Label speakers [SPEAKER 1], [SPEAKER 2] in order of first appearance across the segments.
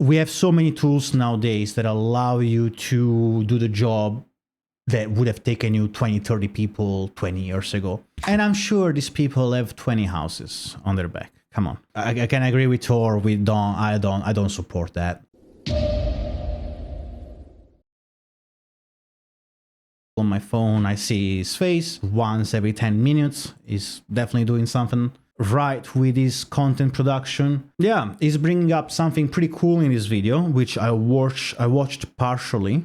[SPEAKER 1] We have so many tools nowadays that allow you to do the job that would have taken you 20, 30 people 20 years ago. And I'm sure these people have 20 houses on their back. Come on. I can agree with Thor. I don't support that. On my phone, I see his face once every 10 minutes. He's definitely doing something right with his content production. Yeah, he's bringing up something pretty cool in this video, which I watched partially.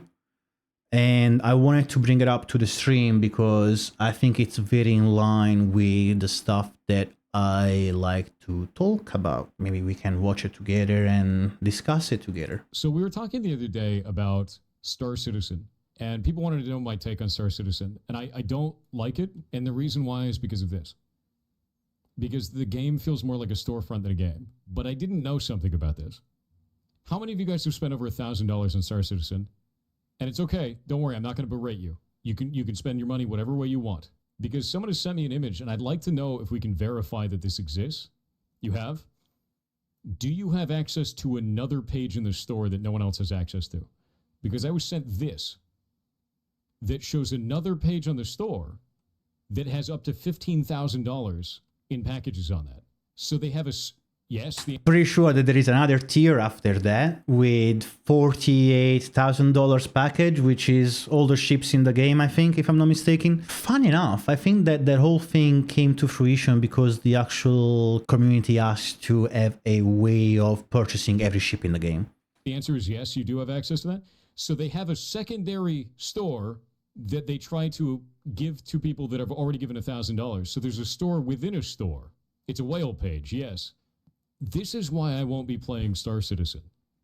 [SPEAKER 1] And I wanted to bring it up to the stream because I think it's very in line with the stuff that I like to talk about. Maybe we can watch it together and discuss it together.
[SPEAKER 2] So we were talking the other day about Star Citizen, and people wanted to know my take on Star Citizen. And I don't like it. And the reason why is because of this. Because the game feels more like a storefront than a game. But I didn't know something about this. How many of you guys have spent over $1,000 on Star Citizen? And it's okay. Don't worry. I'm not going to berate you. You can spend your money whatever way you want. Because someone has sent me an image, and I'd like to know if we can verify that this exists. You have? Do you have access to another page in the store that no one else has access to? Because I was sent this that shows another page on the store that has up to $15,000 in packages on that. So they have a... Yes,
[SPEAKER 1] pretty sure that there is another tier after that with $48,000 package, which is all the ships in the game, I think, if I'm not mistaken. Fun enough, I think that that whole thing came to fruition because the actual community asked to have a way of purchasing every ship in the game.
[SPEAKER 2] The answer is yes, you do have access to that. So they have a secondary store that they try to give to people that have already given $1,000. So there's a store within a store. It's a whale page, yes. This is why I won't be playing Star Citizen.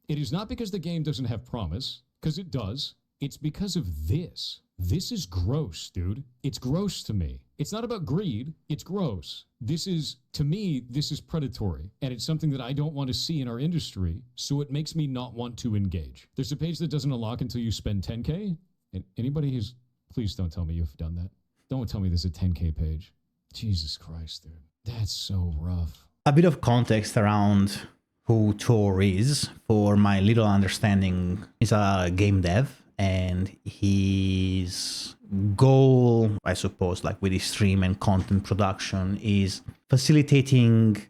[SPEAKER 2] It is not because the game doesn't have promise, because it does. It's because of this. This is gross, dude. It's gross to me. It's not about greed. It's gross. This is, to me, this is predatory. And it's something that I don't want to see in our industry, so it makes me not want to engage. There's a page that doesn't unlock until you spend 10K. And anybody who's, please don't tell me you've done that. Don't tell me there's a 10K page. Jesus Christ, dude. That's so rough.
[SPEAKER 1] A bit of context around who Thor is, for my little understanding. He's a game dev, and his goal, I suppose, like with his stream and content production, is facilitating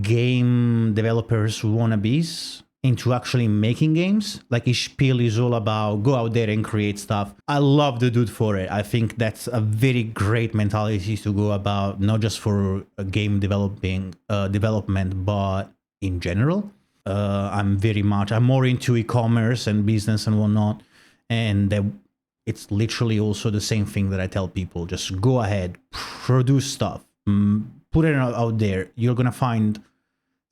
[SPEAKER 1] game developers wannabes into actually making games. Like his spiel is all about go out there and create stuff. I love the dude for it. I think that's a very great mentality to go about, not just for game development, but in general. I'm more into e-commerce and business and whatnot. And it's literally also the same thing that I tell people. Just go ahead, produce stuff, put it out there. You're going to find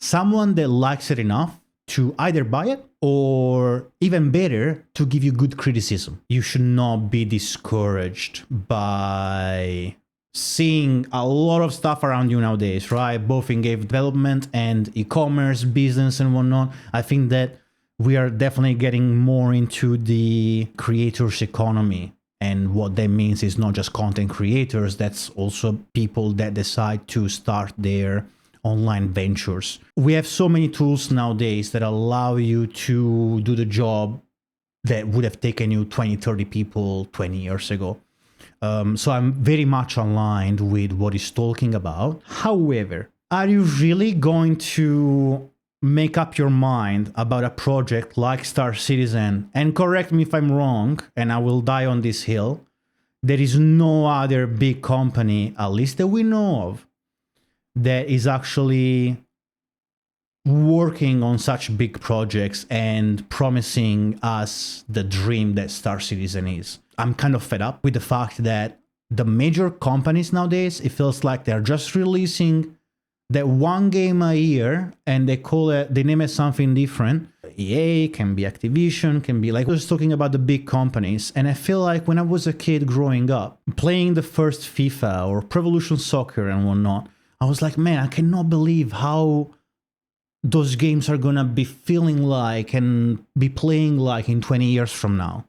[SPEAKER 1] someone that likes it enough to either buy it or, even better, to give you good criticism. You should not be discouraged by seeing a lot of stuff around you nowadays, right? Both in game development and e-commerce, business and whatnot. I think that we are definitely getting more into the creators economy. And what that means is not just content creators, that's also people that decide to start their online ventures. We have so many tools nowadays that allow you to do the job that would have taken you 20, 30 people 20 years ago. So I'm very much aligned with what he's talking about. However, are you really going to make up your mind about a project like Star Citizen? And correct me if I'm wrong, and I will die on this hill. There is no other big company, at least that we know of, that is actually working on such big projects and promising us the dream that Star Citizen is. I'm kind of fed up with the fact that the major companies nowadays, it feels like they're just releasing that one game a year and they name it something different. EA, can be Activision, can be like, I was talking about the big companies. And I feel like when I was a kid growing up, playing the first FIFA or Pro Evolution Soccer and whatnot, I was like, man, I cannot believe how those games are gonna be feeling like and be playing like in 20 years from now.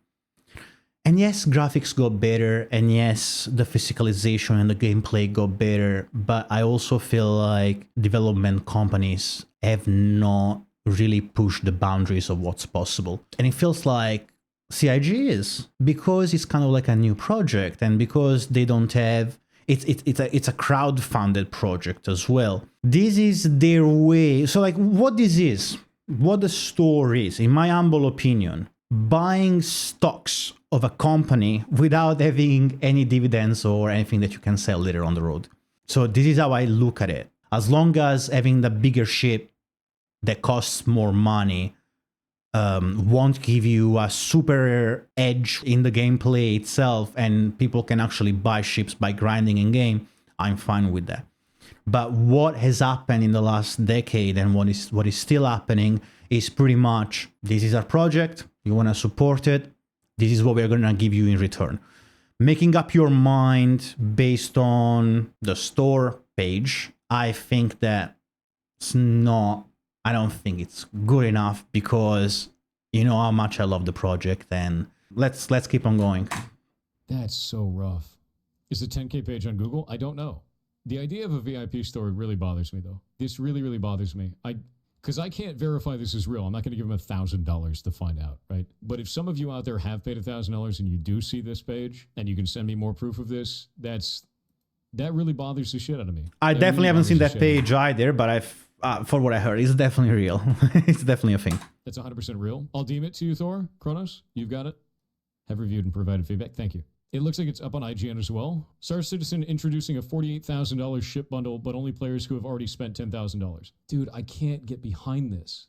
[SPEAKER 1] And yes, graphics got better, and yes, the physicalization and the gameplay got better, but I also feel like development companies have not really push the boundaries of what's possible. And it feels like CIG is, because it's kind of like a new project, and because they don't have it's a crowd-funded project as well. This is their way. So like what this is, what the store is, in my humble opinion, buying stocks of a company without having any dividends or anything that you can sell later on the road. So this is how I look at it. As long as having the bigger ship that costs more money won't give you a super edge in the gameplay itself, and people can actually buy ships by grinding in game, I'm fine with that. But what has happened in the last decade and what is still happening is pretty much, this is our project, you want to support it, this is what we're going to give you in return. Making up your mind based on the store page, I think that it's not, I don't think it's good enough, because you know how much I love the project, and let's keep on going.
[SPEAKER 2] That's so rough. Is the 10K page on Google? I don't know. The idea of a VIP store really bothers me, though. This really, really bothers me. Because I can't verify this is real. I'm not going to give them $1,000 to find out, right? But if some of you out there have paid $1,000 and you do see this page, and you can send me more proof of this, that really bothers the shit out of me.
[SPEAKER 1] I definitely haven't seen that page either, but for what I heard, it's definitely real. It's definitely a thing.
[SPEAKER 2] That's 100% real. I'll deem it to you, Thor. Kronos, you've got it. Have reviewed and provided feedback. Thank you. It looks like it's up on IGN as well. Star Citizen introducing a $48,000 ship bundle, but only players who have already spent $10,000. Dude, I can't get behind this.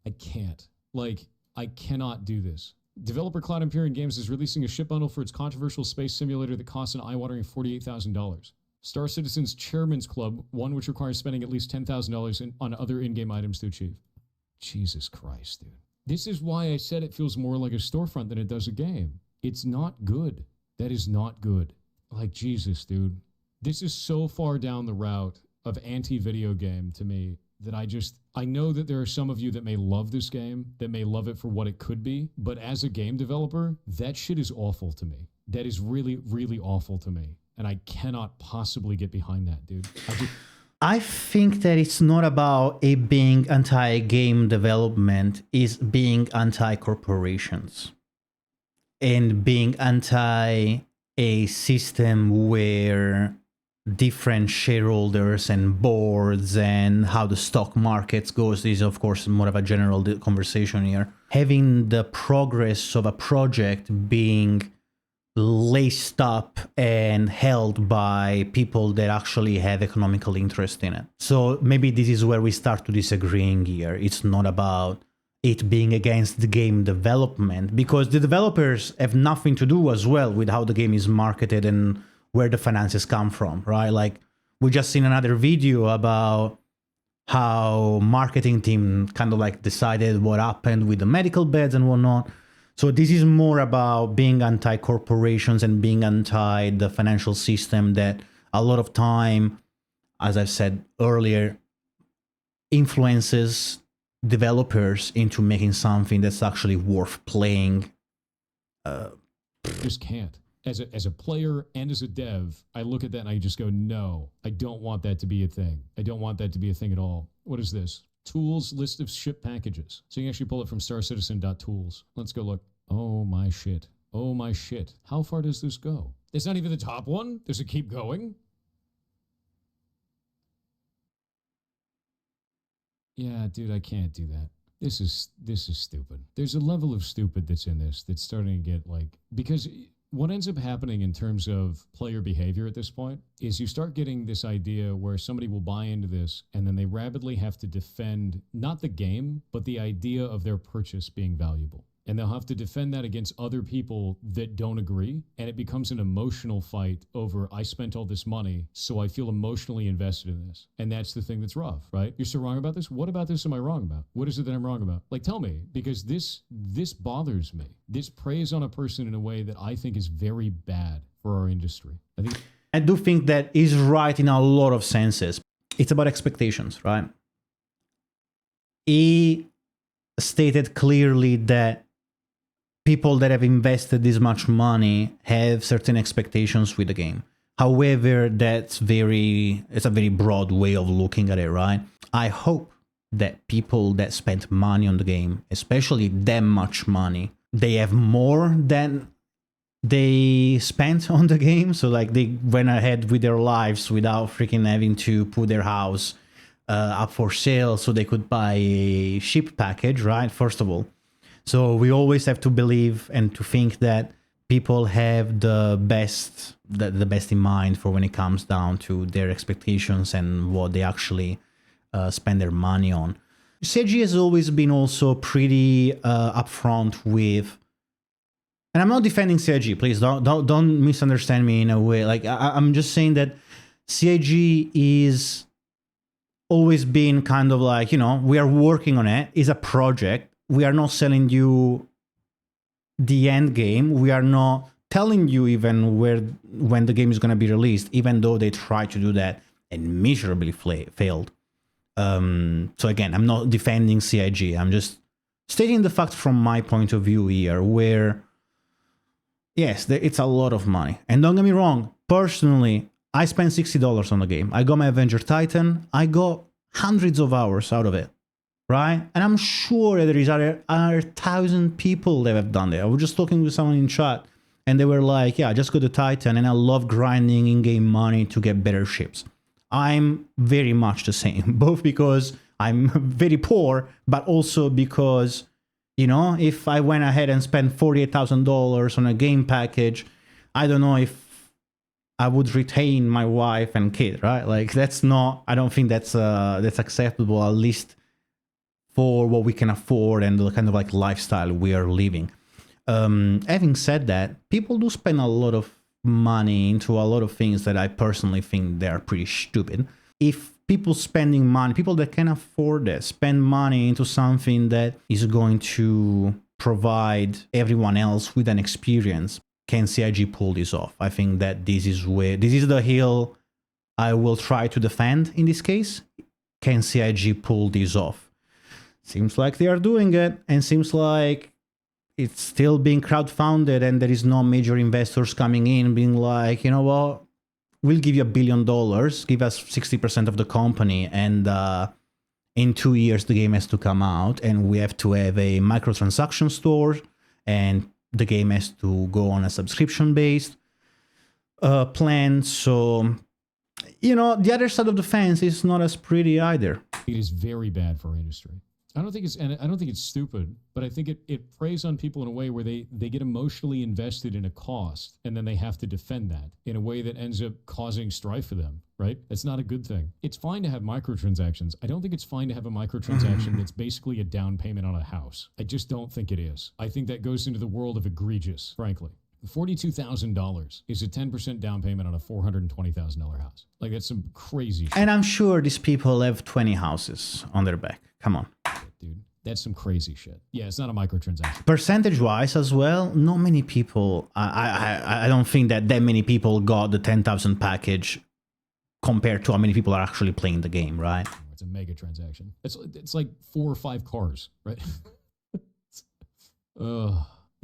[SPEAKER 2] I can't. Like, I cannot do this. Developer Cloud Imperium Games is releasing a ship bundle for its controversial space simulator that costs an eye-watering $48,000. Star Citizen's Chairman's Club, one which requires spending at least $10,000 on other in-game items to achieve. Jesus Christ, dude. This is why I said it feels more like a storefront than it does a game. It's not good. That is not good. Like, Jesus, dude. This is so far down the route of anti-video game to me that I know that there are some of you that may love this game, that may love it for what it could be, but as a game developer, that shit is awful to me. That is really, really awful to me. And I cannot possibly get behind that, dude.
[SPEAKER 1] I think that it's not about it being anti-game development, it's being anti-corporations. And being anti a system where different shareholders and boards and how the stock markets goes is, of course, more of a general conversation here. Having the progress of a project being laced up and held by people that actually have economical interest in it. So maybe this is where we start to disagreeing here. It's not about it being against the game development, because the developers have nothing to do as well with how the game is marketed and where the finances come from, right? Like, we just seen another video about how marketing team kind of like decided what happened with the medical beds and whatnot. So this is more about being anti-corporations and being anti the financial system that a lot of time, as I've said earlier, influences developers into making something that's actually worth playing.
[SPEAKER 2] Just can't. As a player and as a dev, I look at that and I just go, no, I don't want that to be a thing. I don't want that to be a thing at all. What is this? Tools, list of ship packages. So you can actually pull it from starcitizen.tools. Let's go look. Oh my shit. Oh my shit. How far does this go? It's not even the top one. Does it keep going? Yeah, dude, I can't do that. This is stupid. There's a level of stupid that's in this that's starting to get like, because what ends up happening in terms of player behavior at this point is you start getting this idea where somebody will buy into this and then they rapidly have to defend not the game, but the idea of their purchase being valuable. And they'll have to defend that against other people that don't agree. And it becomes an emotional fight over, I spent all this money, so I feel emotionally invested in this. And that's the thing that's rough, right? You're so wrong about this? What about this am I wrong about? What is it that I'm wrong about? Like, tell me, because this bothers me. This preys on a person in a way that I think is very bad for our industry.
[SPEAKER 1] I do think that is right in a lot of senses. It's about expectations, right? He stated clearly that people that have invested this much money have certain expectations with the game. However, it's a very broad way of looking at it, right? I hope that people that spent money on the game, especially that much money, they have more than they spent on the game. So like they went ahead with their lives without freaking having to put their house up for sale so they could buy a ship package, right? First of all. So we always have to believe and to think that people have the best in mind for when it comes down to their expectations and what they actually spend their money on. CIG has always been also pretty upfront with, and I'm not defending CIG, please don't misunderstand me in a way. Like I'm just saying that CIG is always been kind of like, you know, we are working on it. It's a project. We are not selling you the end game. We are not telling you even when the game is going to be released, even though they tried to do that and miserably failed. So again, I'm not defending CIG. I'm just stating the fact from my point of view here, where yes, it's a lot of money. And don't get me wrong, personally, I spent $60 on the game. I got my Avenger Titan. I got hundreds of hours out of it, right? And I'm sure that there is other 1,000 people that have done that. I was just talking with someone in chat, and they were like, yeah, I just got the Titan, and I love grinding in-game money to get better ships. I'm very much the same, both because I'm very poor, but also because, you know, if I went ahead and spent $48,000 on a game package, I don't know if I would retain my wife and kid, right? Like that's not, I don't think that's acceptable, at least for what we can afford and the kind of like lifestyle we are living. Having said that, people do spend a lot of money into a lot of things that I personally think they are pretty stupid. If people spending money, people that can afford it, spend money into something that is going to provide everyone else with an experience, can CIG pull this off? I think that this is the hill I will try to defend in this case. Can CIG pull this off? Seems like they are doing it, and seems like it's still being crowdfunded, and there is no major investors coming in being like, you know what, we'll give you $1 billion, give us 60% of the company, and in 2 years the game has to come out, and we have to have a microtransaction store, and the game has to go on a subscription-based plan. So, you know, the other side of the fence is not as pretty either.
[SPEAKER 2] It is very bad for our industry. I don't think it's stupid, but I think it preys on people in a way where they get emotionally invested in a cost, and then they have to defend that in a way that ends up causing strife for them, right? That's not a good thing. It's fine to have microtransactions. I don't think it's fine to have a microtransaction that's basically a down payment on a house. I just don't think it is. I think that goes into the world of egregious, frankly. $42,000 is a 10% down payment on a $420,000 house. Like, that's some crazy shit.
[SPEAKER 1] And I'm sure these people have 20 houses on their back. Come on.
[SPEAKER 2] Dude, that's some crazy shit. Yeah, it's not a microtransaction.
[SPEAKER 1] Percentage-wise as well, not many people, I don't think that many people got the 10,000 package compared to how many people are actually playing the game, right?
[SPEAKER 2] It's a mega transaction. It's like 4 or 5 cars, right?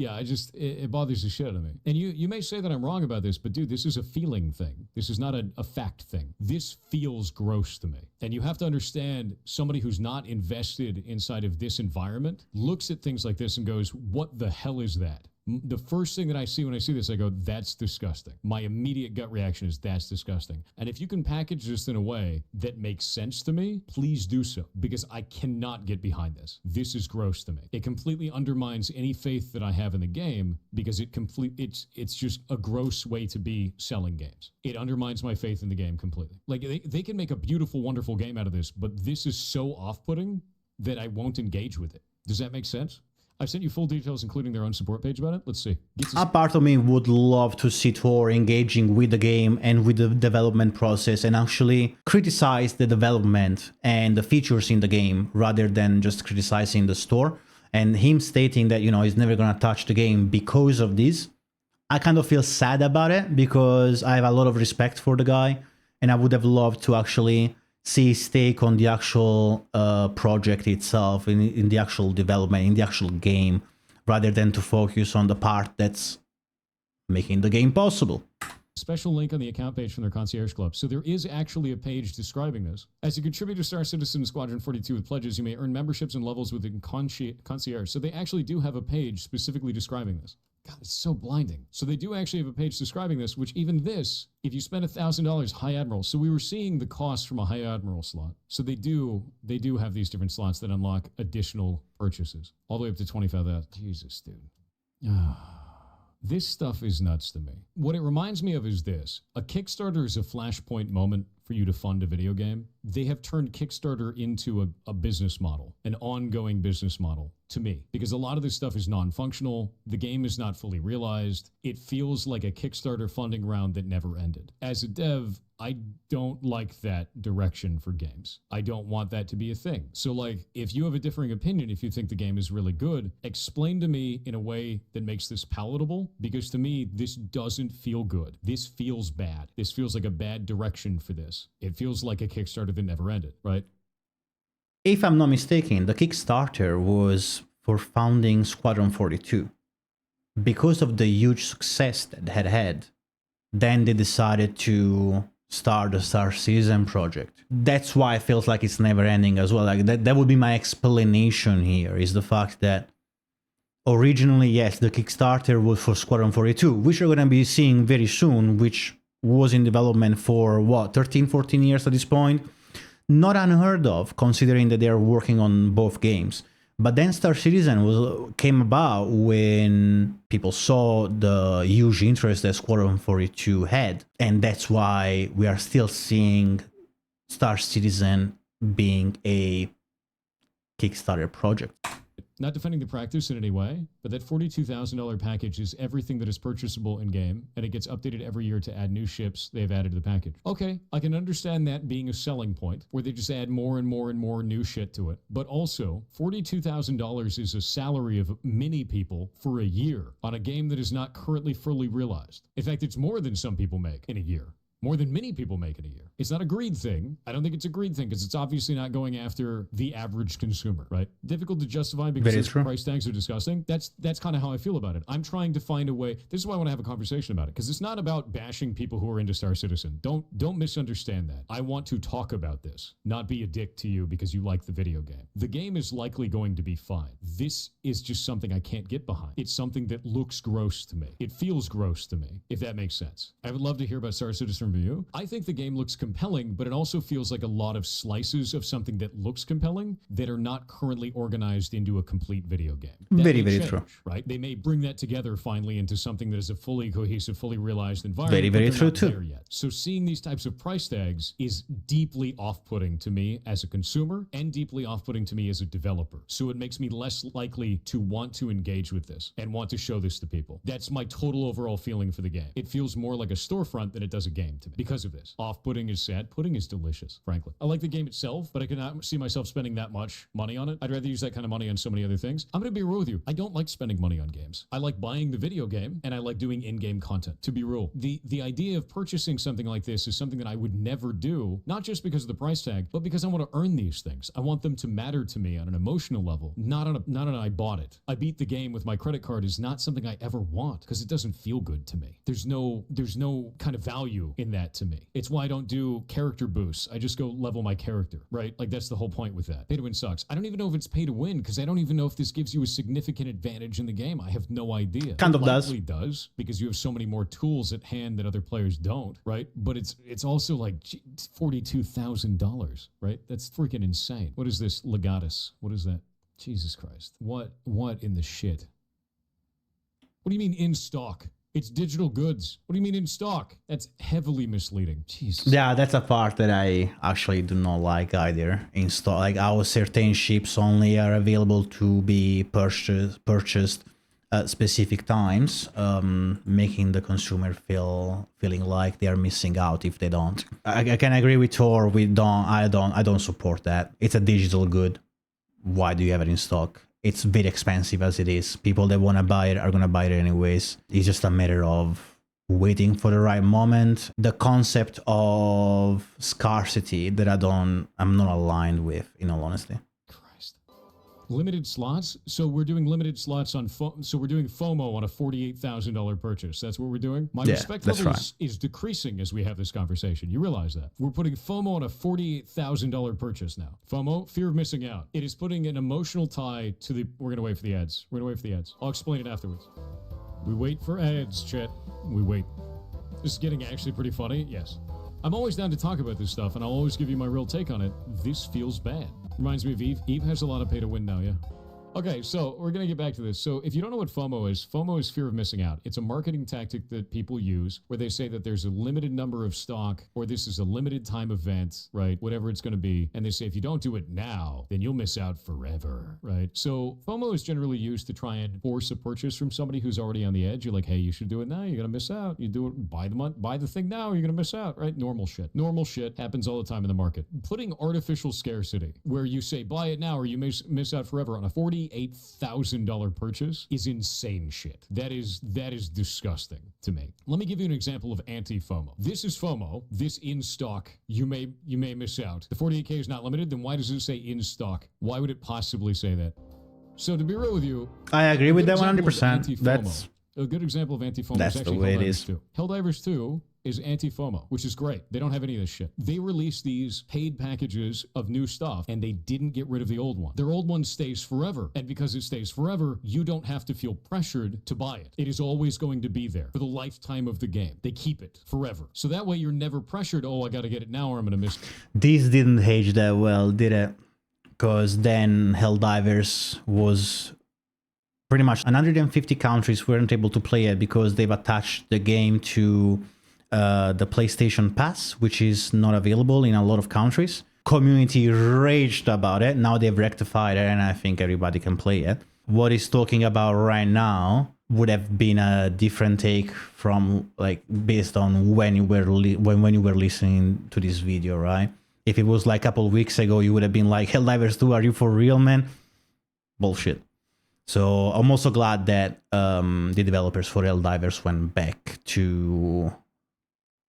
[SPEAKER 2] Yeah, it bothers the shit out of me. And you may say that I'm wrong about this, but dude, this is a feeling thing. This is not a fact thing. This feels gross to me. And you have to understand, somebody who's not invested inside of this environment looks at things like this and goes, what the hell is that? The first thing that I see when I see this, I go, that's disgusting. My immediate gut reaction is, that's disgusting. And if you can package this in a way that makes sense to me, please do so, because I cannot get behind this. This is gross to me. It completely undermines any faith that I have in the game, because it's just a gross way to be selling games. It undermines my faith in the game completely. Like, they can make a beautiful, wonderful game out of this, but this is so off-putting that I won't engage with it. Does that make sense? I've sent you full details, including their own support page about it. Let's see.
[SPEAKER 1] A part of me would love to see Thor engaging with the game and with the development process and actually criticize the development and the features in the game rather than just criticizing the store. And him stating that, you know, he's never going to touch the game because of this. I kind of feel sad about it, because I have a lot of respect for the guy, and I would have loved to actually see his take on the actual project itself, in the actual development, in the actual game, rather than to focus on the part that's making the game possible.
[SPEAKER 2] Special link on the account page from their concierge club. So there is actually a page describing this. As you contribute to Star Citizen Squadron 42 with pledges, you may earn memberships and levels within concierge. So they actually do have a page specifically describing this. God, it's so blinding. So they do actually have a page describing this, which even this, if you spend $1,000, High Admiral. So we were seeing the cost from a High Admiral slot. So they do have these different slots that unlock additional purchases, all the way up to 25,000. Jesus, dude. This stuff is nuts to me. What it reminds me of is this. A Kickstarter is a flashpoint moment for you to fund a video game. They have turned Kickstarter into a business model, an ongoing business model to me, because a lot of this stuff is non-functional. The game is not fully realized. It feels like a Kickstarter funding round that never ended. As a dev, I don't like that direction for games. I don't want that to be a thing. So like, if you have a differing opinion, if you think the game is really good, explain to me in a way that makes this palatable, because to me, this doesn't feel good. This feels bad. This feels like a bad direction for this. It feels like a Kickstarter that never ended, right?
[SPEAKER 1] If I'm not mistaken, the Kickstarter was for founding Squadron 42. Because of the huge success that it had had, then they decided to start the Star Citizen project. That's why it feels like it's never ending as well. Like that would be my explanation here, is the fact that originally, yes, the Kickstarter was for Squadron 42, which we're going to be seeing very soon, which was in development for what, 13, 14 years at this point? Not unheard of, considering that they are working on both games. But then Star Citizen came about when people saw the huge interest that Squadron 42 had. And that's why we are still seeing Star Citizen being a Kickstarter project.
[SPEAKER 2] Not defending the practice in any way, but that $42,000 package is everything that is purchasable in game, and it gets updated every year to add new ships they've added to the package. Okay, I can understand that being a selling point, where they just add more and more and more new shit to it. But also, $42,000 is a salary of many people for a year on a game that is not currently fully realized. In fact, it's more than some people make in a year. More than many people make in a year. It's not a greed thing. I don't think it's a greed thing, because it's obviously not going after the average consumer, right? Difficult to justify because the price tags are disgusting. That's kind of how I feel about it. I'm trying to find a way. This is why I want to have a conversation about it, because it's not about bashing people who are into Star Citizen. Don't misunderstand that. I want to talk about this, not be a dick to you because you like the video game. The game is likely going to be fine. This is just something I can't get behind. It's something that looks gross to me. It feels gross to me, if that makes sense. I would love to hear about Star Citizen from you. I think the game looks compelling, but it also feels like a lot of slices of something that looks compelling that are not currently organized into a complete video game.
[SPEAKER 1] Very true.
[SPEAKER 2] Right? They may bring that together finally into something that is a fully cohesive, fully realized environment.
[SPEAKER 1] Very true too.
[SPEAKER 2] There yet. So seeing these types of price tags is deeply off-putting to me as a consumer and deeply off-putting to me as a developer. So it makes me less likely to want to engage with this and want to show this to people. That's my total overall feeling for the game. It feels more like a storefront than it does a game to me. Because of this. Off-putting is sad. Pudding is delicious, frankly. I like the game itself, but I cannot see myself spending that much money on it. I'd rather use that kind of money on so many other things. I'm going to be real with you. I don't like spending money on games. I like buying the video game, and I like doing in-game content, to be real. The idea of purchasing something like this is something that I would never do, not just because of the price tag, but because I want to earn these things. I want them to matter to me on an emotional level, not on I bought it. I beat the game with my credit card is not something I ever want, because it doesn't feel good to me. There's no kind of value in that to me. It's why I don't do character boosts. I just go level my character, right? Like that's the whole point with that. Pay to win sucks. I don't even know if it's pay to win, because I don't even know if this gives you a significant advantage in the game. I have no idea.
[SPEAKER 1] Kind of does.
[SPEAKER 2] It does, because you have so many more tools at hand that other players don't, right? But it's also like $42,000, right? That's freaking insane. What is this? Legatus. What is that? Jesus Christ. What in the shit? What do you mean in stock? It's digital goods. What do you mean in stock? That's heavily misleading. Jesus.
[SPEAKER 1] Yeah, that's a part that I actually do not like either. In stock, like how certain ships only are available to be purchased at specific times, making the consumer feeling like they are missing out if they don't. I can agree with Thor. I don't support that. It's a digital good. Why do you have it in stock? It's very expensive as it is. People that want to buy it are going to buy it anyways. It's just a matter of waiting for the right moment. The concept of scarcity that I'm not aligned with, in all honesty.
[SPEAKER 2] Christ. Limited slots. So we're doing limited slots on so we're doing FOMO on a $48,000 purchase. That's what we're doing. My respect level is decreasing as we have this conversation. You realize that we're putting FOMO on a $48,000 purchase now. FOMO, fear of missing out. It is putting an emotional tie to the. We're gonna wait for the ads. We're gonna wait for the ads. I'll explain it afterwards. We wait for ads, chat. We wait. This is getting actually pretty funny. Yes. I'm always down to talk about this stuff, and I'll always give you my real take on it. This feels bad. Reminds me of Eve. Eve has a lot of pay to win now, yeah? Okay, so we're going to get back to this. So if you don't know what FOMO is fear of missing out. It's a marketing tactic that people use where they say that there's a limited number of stock, or this is a limited time event, right? Whatever it's going to be. And they say if you don't do it now, then you'll miss out forever, right? So FOMO is generally used to try and force a purchase from somebody who's already on the edge. You're like, hey, you should do it now. You're going to miss out. You do it, buy the thing now. You're going to miss out, right? Normal shit. Normal shit happens all the time in the market. Putting artificial scarcity where you say buy it now or you miss out forever on a $48,000 purchase is insane shit. That is disgusting to me. Let me give you an example of anti-FOMO. This is FOMO. This in stock. You may miss out. The 48K is not limited. Then why does it say in stock? Why would it possibly say that? So to be real with you,
[SPEAKER 1] I agree with that 100%. That's
[SPEAKER 2] a good example of anti-FOMO.
[SPEAKER 1] That's the way it is.
[SPEAKER 2] Helldivers 2 is anti-FOMO, which is great. They don't have any of this shit. They release these paid packages of new stuff, and they didn't get rid of the old one. Their old one stays forever, and because it stays forever, you don't have to feel pressured to buy it. It is always going to be there for the lifetime of the game. They keep it forever. So that way you're never pressured, oh, I gotta get it now or I'm gonna miss it.
[SPEAKER 1] This didn't age that well, did it? Because then Helldivers was pretty much 150 countries weren't able to play it because they've attached the game to the PlayStation Pass, which is not available in a lot of countries. Community raged about it. Now they've rectified it, and I think everybody can play it. What he's talking about right now would have been a different take from like based on when you were when you were listening to this video, right? If it was like a couple of weeks ago, you would have been like, Helldivers 2, are you for real, man? Bullshit. So I'm also glad that the developers for Helldivers went back to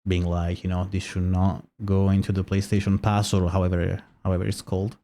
[SPEAKER 1] being like, you know, this should not go into the PlayStation Pass or however it's called.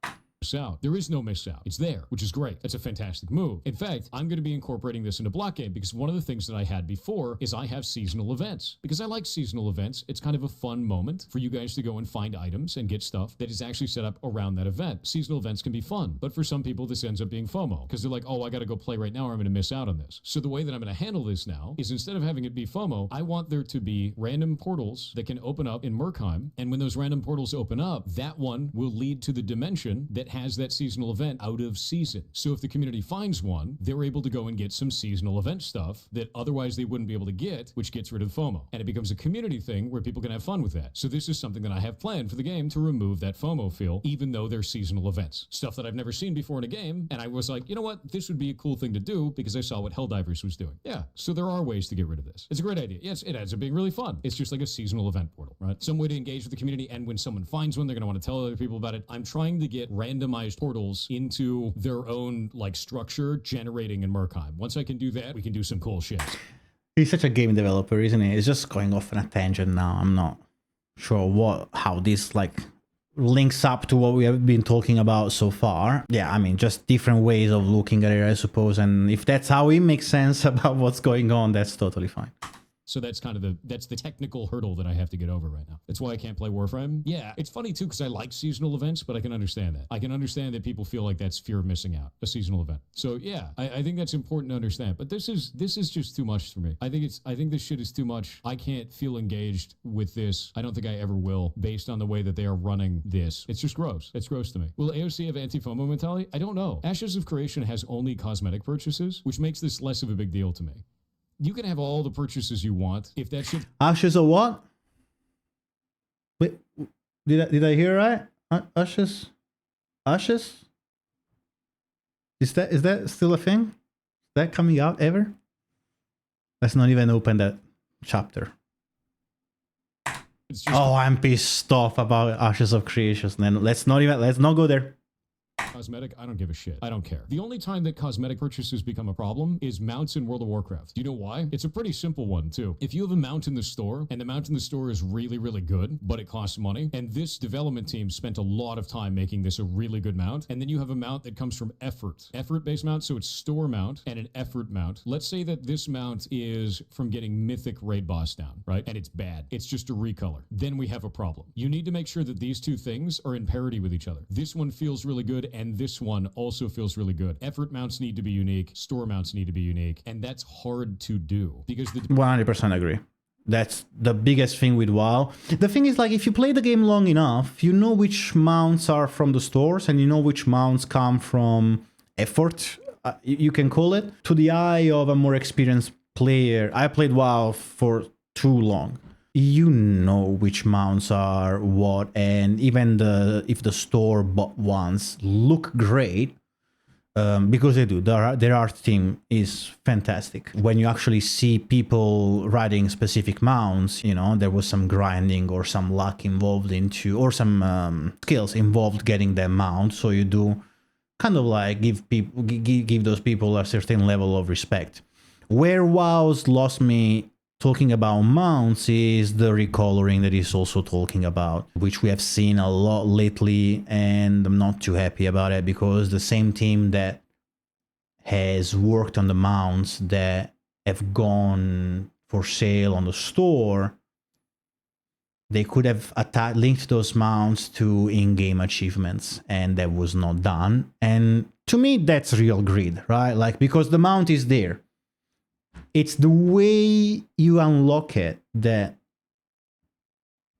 [SPEAKER 2] Out. There is no miss out. It's there, which is great. That's a fantastic move. In fact, I'm going to be incorporating this into Block Game because one of the things that I had before is I have seasonal events. Because I like seasonal events. It's kind of a fun moment for you guys to go and find items and get stuff that is actually set up around that event. Seasonal events can be fun, but for some people this ends up being FOMO because they're like, oh, I got to go play right now or I'm going to miss out on this. So the way that I'm going to handle this now is instead of having it be FOMO, I want there to be random portals that can open up in Murkheim. And when those random portals open up, that one will lead to the dimension that has that seasonal event out of season. So if the community finds one, they're able to go and get some seasonal event stuff that otherwise they wouldn't be able to get, which gets rid of FOMO. And it becomes a community thing where people can have fun with that. So this is something that I have planned for the game to remove that FOMO feel, even though they're seasonal events. Stuff that I've never seen before in a game. And I was like, you know what? This would be a cool thing to do because I saw what Helldivers was doing. Yeah. So there are ways to get rid of this. It's a great idea. Yes, it ends up being really fun. It's just like a seasonal event portal, right? Some way to engage with the community. And when someone finds one, they're going to want to tell other people about it. I'm trying to get randomized portals into their own like structure generating in Murkheim. Once I can do that, we can do some cool shit.
[SPEAKER 1] He's such a game developer, isn't he? He's just going off on a tangent now. I'm not sure how this like links up to what we have been talking about so far. Yeah, I mean, just different ways of looking at it, I suppose. And if that's how it makes sense about what's going on, that's totally fine.
[SPEAKER 2] So that's kind of that's the technical hurdle that I have to get over right now. That's why I can't play Warframe. Yeah, it's funny too because I like seasonal events, but I can understand that. I can understand that people feel like that's fear of missing out, a seasonal event. So yeah, I think that's important to understand. But this is just too much for me. I think this shit is too much. I can't feel engaged with this. I don't think I ever will, based on the way that they are running this. It's just gross. It's gross to me. Will AOC have anti-FOMO mentality? I don't know. Ashes of Creation has only cosmetic purchases, which makes this less of a big deal to me. You can have all the purchases you want if that shit.
[SPEAKER 1] Ashes of what? Wait, did I hear right? Ashes? Is that still a thing? Is that coming out ever? Let's not even open that chapter. Oh, I'm pissed off about Ashes of Creation. Then let's not go there.
[SPEAKER 2] cosmetic, I don't give a shit. I don't care. The only time that cosmetic purchases become a problem is mounts in World of Warcraft. Do you know why? It's a pretty simple one too. If you have a mount in the store and the mount in the store is really, really good, but it costs money, and this development team spent a lot of time making this a really good mount, and then you have a mount that comes from effort-based mount, so it's store mount and an effort mount. Let's say that this mount is from getting mythic raid boss down, right? And it's bad. It's just a recolor. Then we have a problem. You need to make sure that these two things are in parity with each other. This one feels really good, and this one also feels really good. Effort mounts need to be unique. Store mounts need to be unique, and that's hard to do because the
[SPEAKER 1] 100% agree. That's the biggest thing with WoW. The thing is, like, if you play the game long enough, you know which mounts are from the stores and you know which mounts come from effort, you can call it. To the eye of a more experienced player, I played WoW for too long. You know which mounts are what, and even if the store bought ones look great, because they do. Their art team is fantastic. When you actually see people riding specific mounts, you know, there was some grinding or some luck involved or some skills involved getting them mount. So you do kind of like give those people a certain level of respect. Where WoW's lost me talking about mounts is the recoloring that he's also talking about, which we have seen a lot lately, and I'm not too happy about it because the same team that has worked on the mounts that have gone for sale on the store, they could have linked those mounts to in-game achievements, and that was not done. And to me, that's real greed, right? Like, because the mount is there. It's the way you unlock it that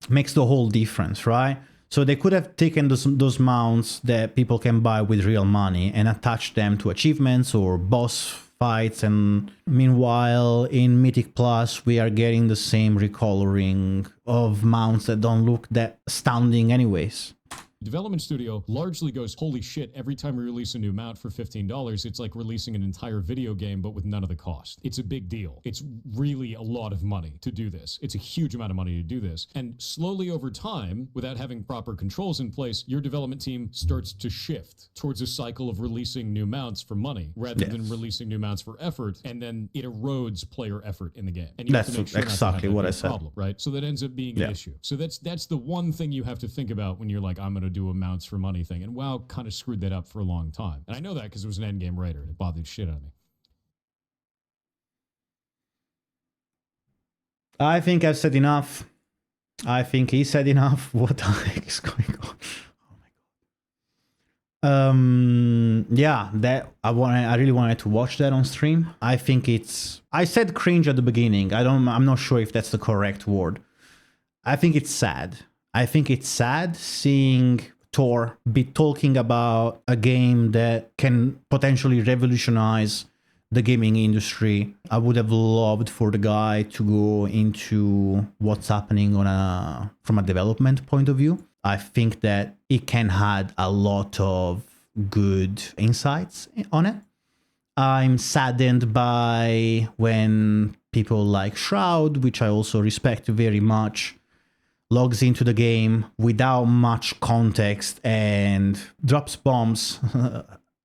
[SPEAKER 1] makes the whole difference, right? So they could have taken those mounts that people can buy with real money and attached them to achievements or boss fights. And meanwhile, in Mythic Plus, we are getting the same recoloring of mounts that don't look that astounding anyways.
[SPEAKER 2] development studio largely goes, holy shit, every time we release a new mount for $15, it's like releasing an entire video game, but with none of the cost. It's a big deal. It's really a lot of money to do this. It's a huge amount of money to do this. And slowly over time, without having proper controls in place, your development team starts to shift towards a cycle of releasing new mounts for money rather than releasing new mounts for effort. And then it erodes player effort in the game. And you have to make sure
[SPEAKER 1] exactly what I said.
[SPEAKER 2] Problem, right? So that ends up being an issue. So that's the one thing you have to think about when you're like, I'm going to do a mounts for money thing. And WoW kind of screwed that up for a long time. And I know that because it was an endgame raider and it bothered the shit out of me.
[SPEAKER 1] I think I've said enough. I think he said enough. What the heck is going on? Oh my god. Yeah, that I really wanted to watch that on stream. I think I said cringe at the beginning. I'm not sure if that's the correct word. I think it's sad. I think it's sad seeing Thor be talking about a game that can potentially revolutionize the gaming industry. I would have loved for the guy to go into what's happening from a development point of view. I think that it can add a lot of good insights on it. I'm saddened by when people like Shroud, which I also respect very much, logs into the game without much context and drops bombs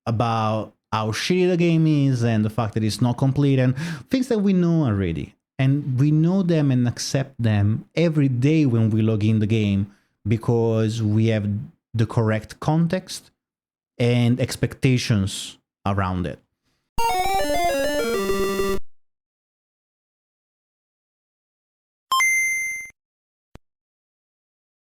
[SPEAKER 1] about how shitty the game is and the fact that it's not complete and things that we know already. And we know them and accept them every day when we log in the game because we have the correct context and expectations around it.